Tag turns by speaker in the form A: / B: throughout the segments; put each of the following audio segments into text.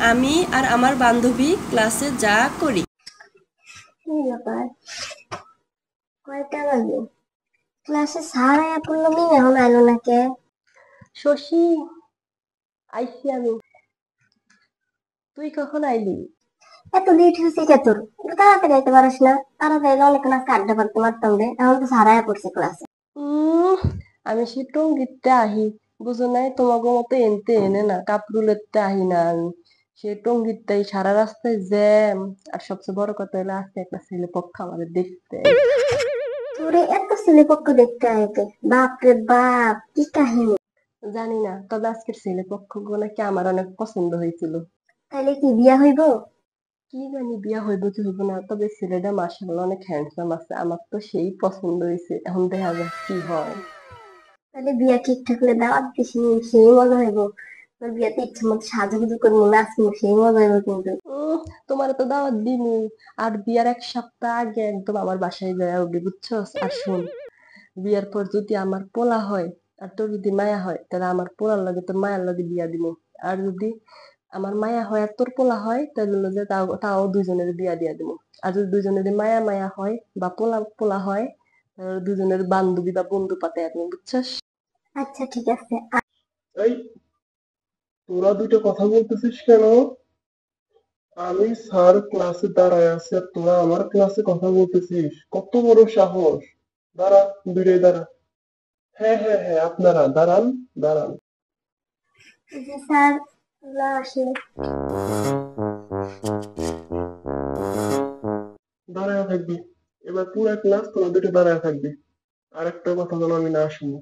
A: আমি আর আমার বান্ধবী ক্লাসে যা করি।
B: কি ব্যাপার, কয়টা বাজে? ক্লাসে স্যার আয়া পড়লো, মিম এখন আইলো না কে?
A: শশী, আইছি আমি। তুই কখন আইলি?
B: এত লেট হয়েছে কে তোর? একটু তাড়াতাড়ি আইতে পারিস না? তাড়াতাড়ি অনেকক্ষণ আজকে আড্ডা পারতে পারতাম রে, এখন তো স্যার আয়া পড়ছে ক্লাসে।
A: উম আমি সে টঙ্গিতে আহি, বুঝো নাই তোমাকে মতো এনতে এনে না কাপড়ুলেতে আহি না আমি। সে টঙ্গিতে সারা রাস্তায় জ্যাম। আর সবচেয়ে বড় কথা হলো আজকে একটা ছেলে পক্ষ আমাদের দেখতে আইছে।
B: তোরে এত ছেলে পক্ষ দেখতে আইতে? বাপ রে বাপ, কি কাহিনী!
A: জানি না, তবে আজকের ছেলে পক্ষ নাকি আমার অনেক পছন্দ হয়েছিল।
B: তাইলে কি বিয়া হইব?
A: কি জানি বিয়া হইব কি হইব না, তবে ছেলেটা মাশাআল্লাহ অনেক হ্যান্ডসাম আছে, আমার তো সেই পছন্দ হয়েছে, এখন দেখা যাক কি হয়।
B: তাহলে বিয়া ঠিকঠাক হলে দাওয়াত দিস নি, সেই মজা হইব। তোর বিয়াতে ইচ্ছে মতো সাজুগুজু করবো, নাচবো, সেই মজা হইব কিন্তু।
A: উম তোমার তো দাওয়াত দিমু, আর বিয়ার 1 সপ্তাহ আগে একদম আমার বাসায় যায় উঠবি, বুঝছস? আর শোন, বিয়ার পর যদি আমার পোলা হয় আর তোর যদি মায়া হয়, তাহলে আমার পোলার লাগে তোর মায়ের লাগে বিয়া দিমু। আর যদি আমার মায়া হয় আর তোর পোলা হয়, তাহলে হলো যে তাও তাও দুইজনের বিয়া দিয়া দিমু। আর যদি দুইজনের মায়া মায়া হয় বা পোলা পোলা হয়, তাহলে দুজনের বান্ধবী বা বন্ধু পাতে দিমু, বুঝছস?
B: আচ্ছা ঠিক আছে।
C: এই, তোরা দুটো কথা বলতেছিস কেন? আমি স্যার ক্লাসে দাঁড়ায় আছি আর তোরা আমার ক্লাসে কথা বলতেছিস? কত বড় সাহস! দাঁড়া, দুইটাই দাঁড়া। হ্যাঁ হ্যাঁ হ্যাঁ, আপনারা দাঁড়ান, দাঁড়ান।
B: এই যে স্যার, ওরা আসে।
C: দাঁড়ায় থাকবি। এবার পুরো ক্লাস তোরা দুটো দাঁড়ায় থাকবি। আর একটা কথা যেন আমি না শুনি,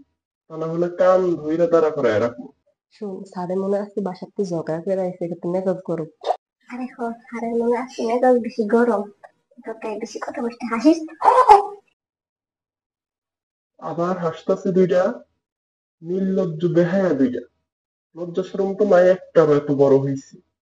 C: তা না হলে কান ধইরা দাঁড়া করায় রাখবো।
A: শোন, স্যারে মনে আছে বাসাতে ঝগড়া করে আইসে, কিন্তু মেজাজ গরম।
B: আরে হ, স্যারের মনে আসছে মেজাজ বেশি গরম। তোকে বেশি কথা বলতে হাসিস।
C: আবার হাসতাছে দুইটা, নির্লজ্জ বেহায়া দুইটা। লজ্জা শরম তো নাই একটারও, এত বড় হইছে।